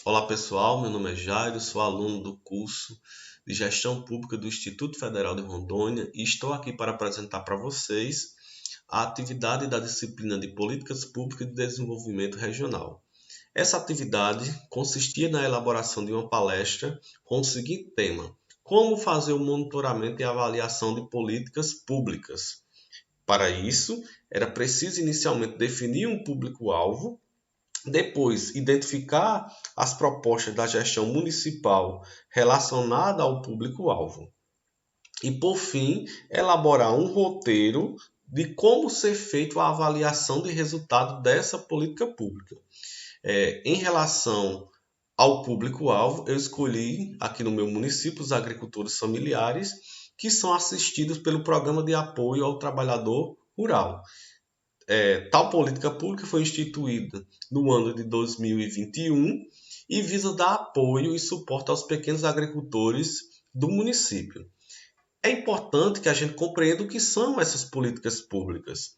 Olá pessoal, meu nome é Jairo, sou aluno do curso de Gestão Pública do Instituto Federal de Rondônia e estou aqui para apresentar para vocês a atividade da disciplina de Políticas Públicas de Desenvolvimento Regional. Essa atividade consistia na elaboração de uma palestra com o seguinte tema: como fazer o monitoramento e avaliação de políticas públicas. Para isso, era preciso inicialmente definir um público-alvo. Depois, identificar as propostas da gestão municipal relacionada ao público-alvo. E, por fim, elaborar um roteiro de como ser feita a avaliação de resultado dessa política pública. Em relação ao público-alvo, eu escolhi aqui no meu município os agricultores familiares que são assistidos pelo Programa de Apoio ao Trabalhador Rural. Tal política pública foi instituída no ano de 2021 e visa dar apoio e suporte aos pequenos agricultores do município. É importante que a gente compreenda o que são essas políticas públicas.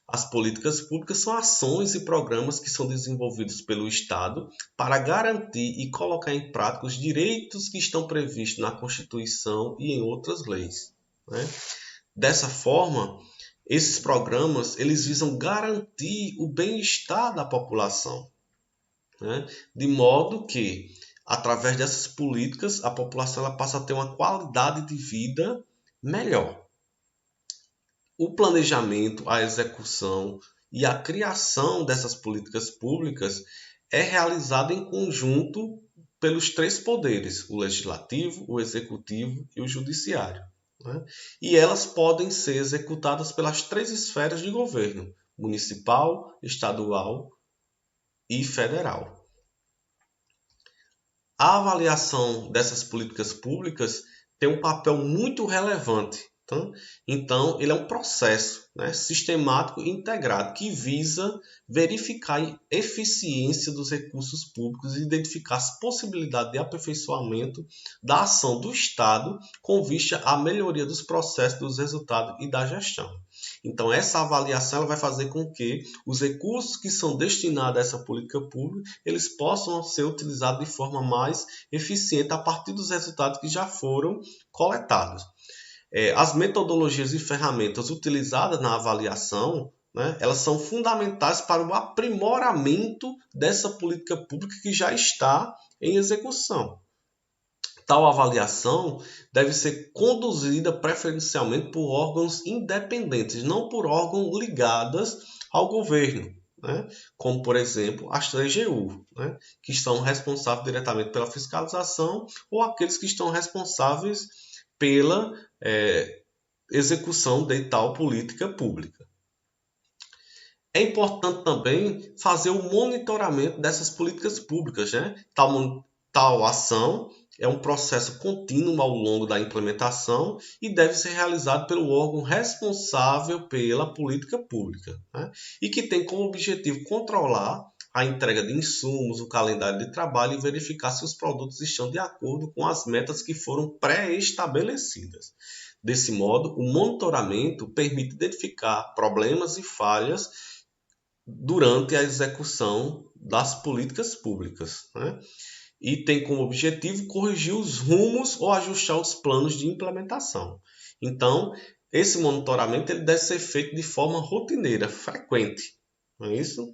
As políticas públicas são ações e programas que são desenvolvidos pelo Estado para garantir e colocar em prática os direitos que estão previstos na Constituição e em outras leis, né? Dessa forma, esses programas eles visam garantir o bem-estar da população, né? De modo que, através dessas políticas, a população ela passa a ter uma qualidade de vida melhor. O planejamento, a execução e a criação dessas políticas públicas é realizado em conjunto pelos três poderes: o legislativo, o executivo e o judiciário, né? E elas podem ser executadas pelas três esferas de governo: municipal, estadual e federal. A avaliação dessas políticas públicas tem um papel muito relevante. Então, ele é um processo, né, sistemático e integrado que visa verificar a eficiência dos recursos públicos e identificar as possibilidades de aperfeiçoamento da ação do Estado com vista à melhoria dos processos, dos resultados e da gestão. Então, essa avaliação ela vai fazer com que os recursos que são destinados a essa política pública eles possam ser utilizados de forma mais eficiente a partir dos resultados que já foram coletados. As metodologias e ferramentas utilizadas na avaliação, né, elas são fundamentais para o aprimoramento dessa política pública que já está em execução. Tal avaliação deve ser conduzida preferencialmente por órgãos independentes, não por órgãos ligados ao governo, né? Como, por exemplo, as 3GU, né? Que estão responsáveis diretamente pela fiscalização ou aqueles que estão responsáveis pela execução de tal política pública. É importante também fazer o monitoramento dessas políticas públicas, né? Tal ação é um processo contínuo ao longo da implementação e deve ser realizado pelo órgão responsável pela política pública, né? E que tem como objetivo controlar a entrega de insumos, o calendário de trabalho e verificar se os produtos estão de acordo com as metas que foram pré-estabelecidas. Desse modo, o monitoramento permite identificar problemas e falhas durante a execução das políticas públicas, né? E tem como objetivo corrigir os rumos ou ajustar os planos de implementação. Então, esse monitoramento ele deve ser feito de forma rotineira, frequente, não é isso?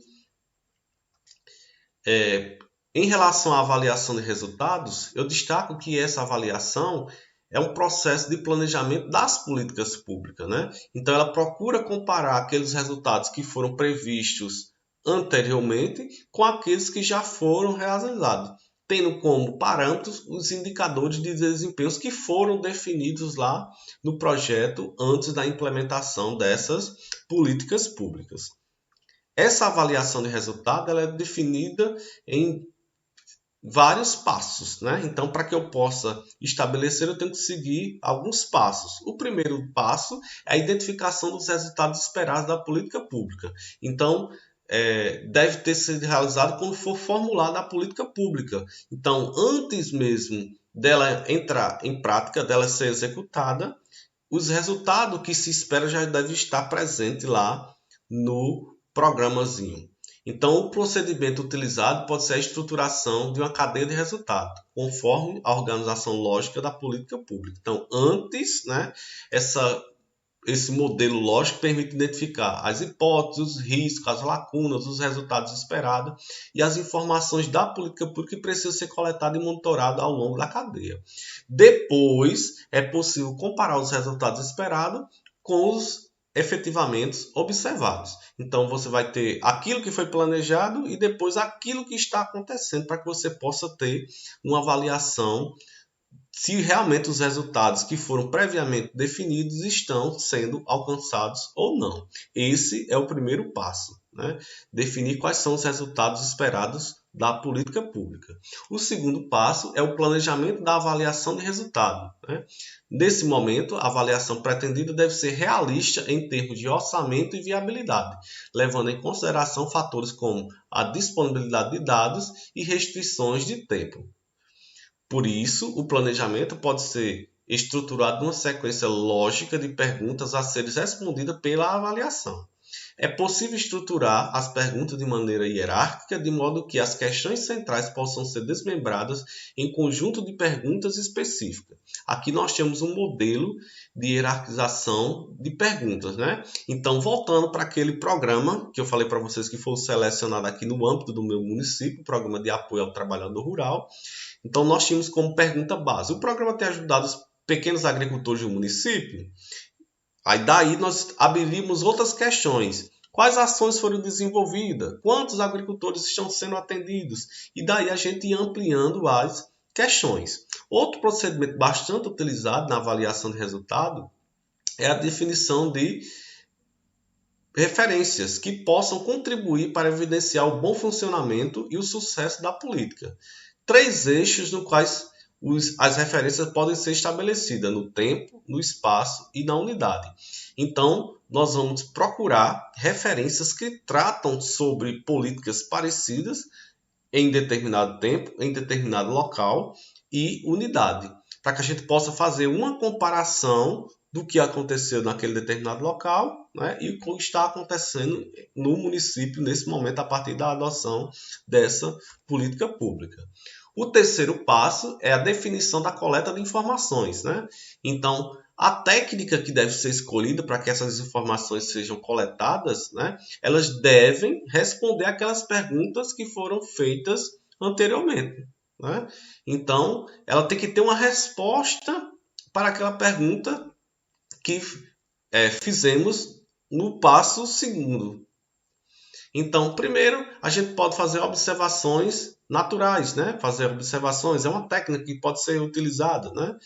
Em relação à avaliação de resultados, eu destaco que essa avaliação é um processo de planejamento das políticas públicas, né? Então, ela procura comparar aqueles resultados que foram previstos anteriormente com aqueles que já foram realizados, tendo como parâmetros os indicadores de desempenho que foram definidos lá no projeto antes da implementação dessas políticas públicas. Essa avaliação de resultado ela é definida em vários passos, né? Então, para que eu possa estabelecer, eu tenho que seguir alguns passos. O primeiro passo é a identificação dos resultados esperados da política pública. Então, deve ter sido realizado quando for formulada a política pública. Então, antes mesmo dela entrar em prática, dela ser executada, os resultados que se espera já devem estar presentes lá no programazinho. Então, o procedimento utilizado pode ser a estruturação de uma cadeia de resultado, conforme a organização lógica da política pública. Então, antes, né, esse modelo lógico permite identificar as hipóteses, os riscos, as lacunas, os resultados esperados e as informações da política pública que precisam ser coletadas e monitoradas ao longo da cadeia. Depois, é possível comparar os resultados esperados com os efetivamente observados. Então, você vai ter aquilo que foi planejado e depois aquilo que está acontecendo para que você possa ter uma avaliação se realmente os resultados que foram previamente definidos estão sendo alcançados ou não. Esse é o primeiro passo, né? Definir quais são os resultados esperados da política pública. O segundo passo é o planejamento da avaliação de resultado, né? Nesse momento, a avaliação pretendida deve ser realista em termos de orçamento e viabilidade, levando em consideração fatores como a disponibilidade de dados e restrições de tempo. Por isso, o planejamento pode ser estruturado numa sequência lógica de perguntas a serem respondidas pela avaliação. É possível estruturar as perguntas de maneira hierárquica, de modo que as questões centrais possam ser desmembradas em conjunto de perguntas específicas. Aqui nós temos um modelo de hierarquização de perguntas, né? Então, voltando para aquele programa que eu falei para vocês que foi selecionado aqui no âmbito do meu município, o Programa de Apoio ao Trabalhador Rural. Então, nós tínhamos como pergunta base: o programa tem ajudado os pequenos agricultores do município? Aí daí nós abrimos outras questões. Quais ações foram desenvolvidas? Quantos agricultores estão sendo atendidos? E daí a gente ia ampliando as questões. Outro procedimento bastante utilizado na avaliação de resultado é a definição de referências que possam contribuir para evidenciar o bom funcionamento e o sucesso da política. 3 eixos no quais as referências podem ser estabelecidas: no tempo, no espaço e na unidade. Então, nós vamos procurar referências que tratam sobre políticas parecidas em determinado tempo, em determinado local e unidade, para que a gente possa fazer uma comparação do que aconteceu naquele determinado local, né, e o que está acontecendo no município nesse momento a partir da adoção dessa política pública. O terceiro passo é a definição da coleta de informações, né? Então, a técnica que deve ser escolhida para que essas informações sejam coletadas, né, elas devem responder aquelas perguntas que foram feitas anteriormente, né? Então, ela tem que ter uma resposta para aquela pergunta que fizemos no passo segundo. Então, primeiro, a gente pode fazer observações naturais, né? Fazer observações é uma técnica que pode ser utilizada, né?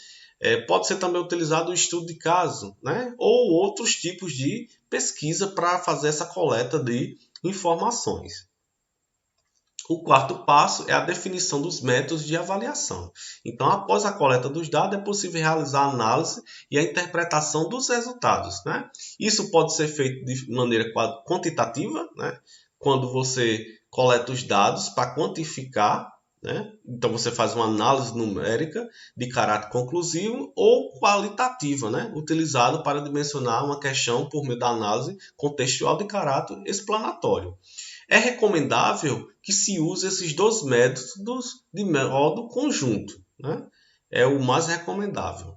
Pode ser também utilizado o estudo de caso, né? Ou outros tipos de pesquisa para fazer essa coleta de informações. O quarto passo é a definição dos métodos de avaliação. Então, após a coleta dos dados, é possível realizar a análise e a interpretação dos resultados, né? Isso pode ser feito de maneira quantitativa, né? Quando você coleta os dados para quantificar, né? Então, você faz uma análise numérica de caráter conclusivo, ou qualitativa, né? Utilizado para dimensionar uma questão por meio da análise contextual de caráter explanatório. É recomendável que se use esses 2 métodos de modo conjunto, né? É o mais recomendável.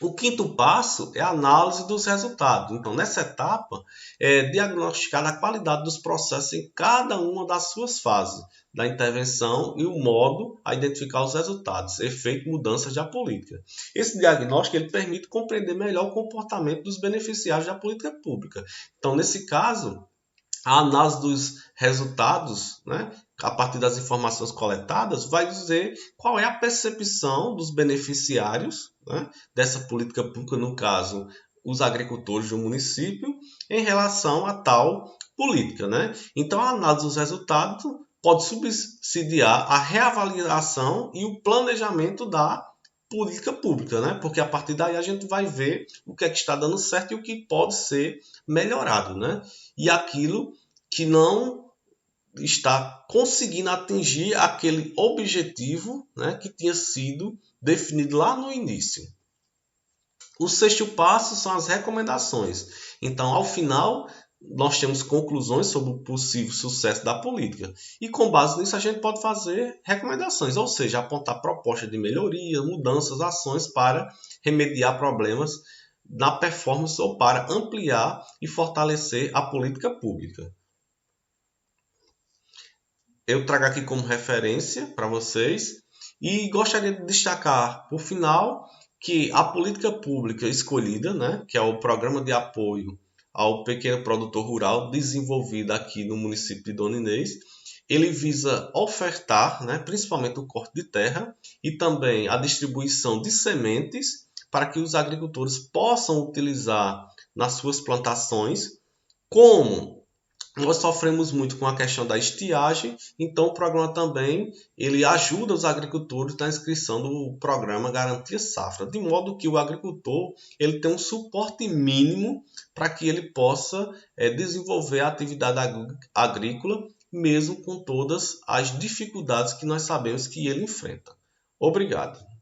O quinto passo é a análise dos resultados. Então, nessa etapa, é diagnosticar a qualidade dos processos em cada uma das suas fases da intervenção e o modo a identificar os resultados, efeito mudanças da política. Esse diagnóstico ele permite compreender melhor o comportamento dos beneficiários da política pública. Então, nesse caso, a análise dos resultados, né, a partir das informações coletadas, vai dizer qual é a percepção dos beneficiários, né, dessa política pública, no caso, os agricultores do município, em relação a tal política, né? Então, a análise dos resultados pode subsidiar a reavaliação e o planejamento da política pública, né? Porque a partir daí a gente vai ver o que é que está dando certo e o que pode ser melhorado, né? E aquilo que não está conseguindo atingir aquele objetivo, né, que tinha sido definido lá no início. O sexto passo são as recomendações. Então, ao final nós temos conclusões sobre o possível sucesso da política. E com base nisso a gente pode fazer recomendações, ou seja, apontar propostas de melhoria, mudanças, ações para remediar problemas na performance ou para ampliar e fortalecer a política pública. Eu trago aqui como referência para vocês e gostaria de destacar, por final, que a política pública escolhida, né, que é o Programa de Apoio ao Pequeno Produtor Rural, desenvolvido aqui no município de Dona Inês, ele visa ofertar, né, principalmente o corte de terra e também a distribuição de sementes para que os agricultores possam utilizar nas suas plantações. Como nós sofremos muito com a questão da estiagem, então o programa também ele ajuda os agricultores na inscrição do programa Garantia Safra, de modo que o agricultor ele tem um suporte mínimo para que ele possa desenvolver a atividade agrícola, mesmo com todas as dificuldades que nós sabemos que ele enfrenta. Obrigado.